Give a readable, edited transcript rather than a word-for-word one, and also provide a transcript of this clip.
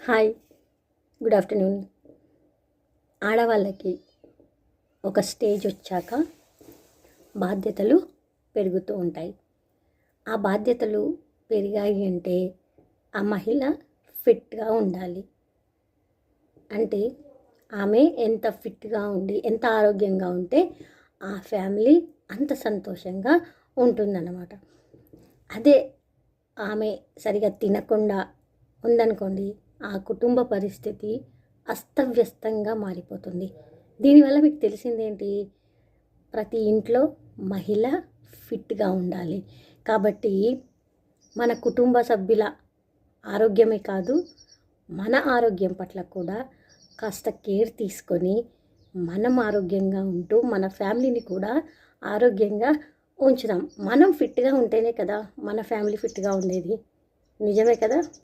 Hi, good afternoon. ఆడవాళ్ళకి ఒక stage వచ్చాక బాధ్యతలు పెరుగుతూ ఉంటాయి. ఆ బాధ్యతలు పెరిగాయి అంటే ఆ మహిళ ఫిట్గా ఉండాలి. అంటే ఆమె ఎంత ఫిట్గా ఉండి ఎంత ఆరోగ్యంగా ఉంటే ఆ ఫ్యామిలీ అంత సంతోషంగా ఉంటుందన్నమాట. అదే ఆమె సరిగా తినకుండా ఉందనుకోండి, ఆ కుటుంబ పరిస్థితి అస్తవ్యస్తంగా మారిపోతుంది. దీనివల్ల మీకు తెలిసిందేంటి? ప్రతి ఇంట్లో మహిళ ఫిట్గా ఉండాలి. కాబట్టి మన కుటుంబ సభ్యుల ఆరోగ్యమే కాదు, మన ఆరోగ్యం పట్ల కూడా కాస్త కేర్ తీసుకొని మనం ఆరోగ్యంగా ఉంటూ మన ఫ్యామిలీని కూడా ఆరోగ్యంగా ఉంచుదాం. మనం ఫిట్గా ఉంటేనే కదా మన ఫ్యామిలీ ఫిట్గా ఉండేది. నిజమే కదా?